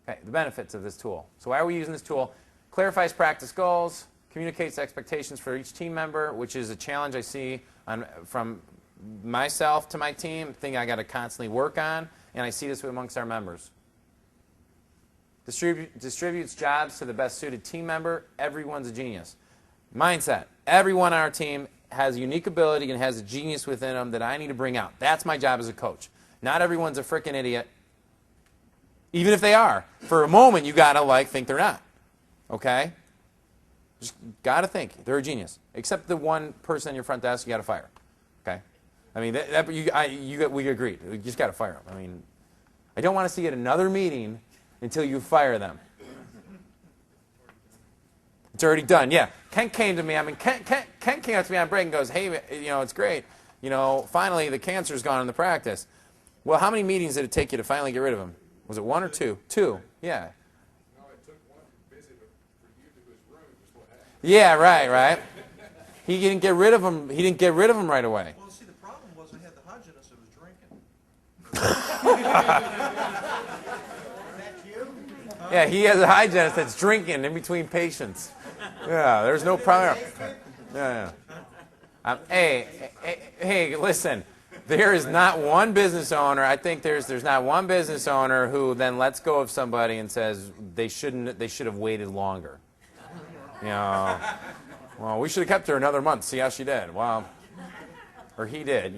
Okay, the benefits of this tool. So why are we using this tool? Clarifies practice goals, communicates expectations for each team member, which is a challenge I see from myself to my team, thing I got to constantly work on, and I see this amongst our members. Distributes jobs to the best suited team member. Everyone's a genius. Mindset. Everyone on our team has unique ability and has a genius within them that I need to bring out. That's my job as a coach. Not everyone's a freaking idiot. Even if they are. For a moment, you got to think they're not. Okay? Just got to think they're a genius. Except the one person in your front desk you got to fire. Okay? I mean, we agreed. You just got to fire them. I mean, I don't want to see at another meeting until you fire them. It's already done. Yeah. Kent came to me. I mean, Kent came up to me on break and goes, "Hey, it's great. Finally the cancer's gone in the practice." Well, how many meetings did it take you to finally get rid of him? Was it one or two? Two. Yeah. No, it took one visit for you to his room. Is what happened. Yeah. Right. He didn't get rid of him. He didn't get rid of him right away. Well, see, the problem was I had the hygienist that was drinking. Yeah, he has a hygienist that's drinking in between patients. Yeah, there's no problem. Yeah. Hey, listen. There is not one business owner. I think there's not one business owner who then lets go of somebody and says they should have waited longer. Well, we should have kept her another month. See how she did. Well, or he did.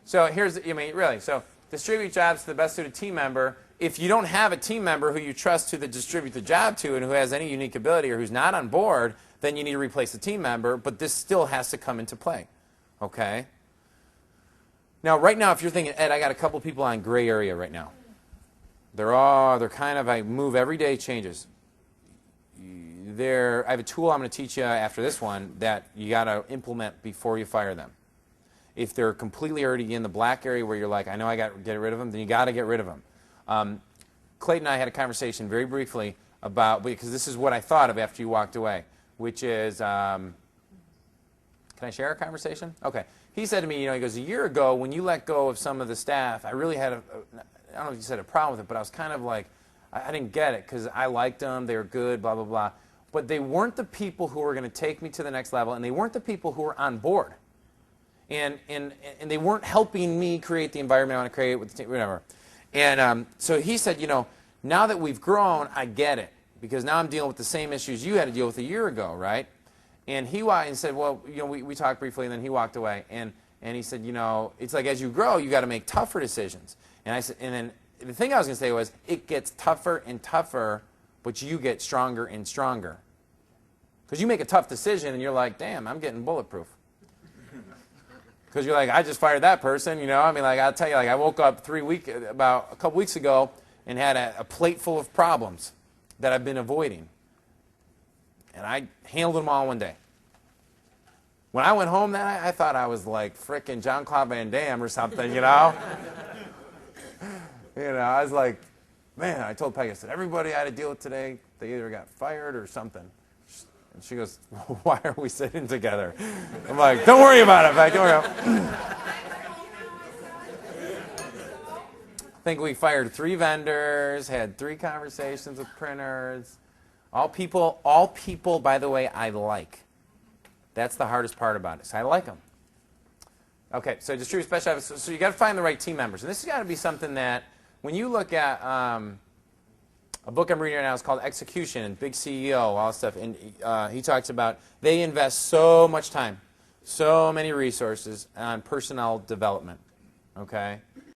So really. So distribute jobs to the best suited team member. If you don't have a team member who you trust to distribute the job to and who has any unique ability or who's not on board, then you need to replace the team member, but this still has to come into play. Okay? Now, right now, if you're thinking, Ed, I got a couple people on gray area right now. They're kind of, I move every day, changes. I have a tool I'm going to teach you after this one that you got to implement before you fire them. If they're completely already in the black area where you're like, I know I got to get rid of them, then you got to get rid of them. Clayton and I had a conversation very briefly about, because this is what I thought of after you walked away, which is, can I share a conversation? Okay. He said to me, he goes, a year ago when you let go of some of the staff, I really had I don't know if you said a problem with it, but I was kind of like, I didn't get it because I liked them, they were good, blah, blah, blah. But they weren't the people who were going to take me to the next level, and they weren't the people who were on board. And they weren't helping me create the environment I want to create with the team, whatever. And so he said, now that we've grown, I get it. Because now I'm dealing with the same issues you had to deal with a year ago, right? And he said, well, we talked briefly, and then he walked away. And he said, it's like as you grow, you got to make tougher decisions. And I said, and then the thing I was going to say was, it gets tougher and tougher, but you get stronger and stronger. Because you make a tough decision, and you're like, damn, I'm getting bulletproof. Because you're like, I just fired that person, I'll tell you, I woke up about a couple weeks ago and had a plate full of problems that I've been avoiding. And I handled them all one day. When I went home that night, I thought I was like frickin' Jean-Claude Van Damme or something, I was like, man, I told Peggy, I said, everybody I had to deal with today, they either got fired or something. And she goes, why are we sitting together? I'm like, don't worry about it, Peg, don't worry about it. I think we fired 3 vendors, had 3 conversations with printers. All people, by the way, I like. That's the hardest part about it. So I like them. Okay, so distribute special. So you got to find the right team members. And this has got to be something that, when you look at a book I'm reading right now is called Execution, Big CEO, all that stuff. And he talks about they invest so much time, so many resources on personnel development. Okay?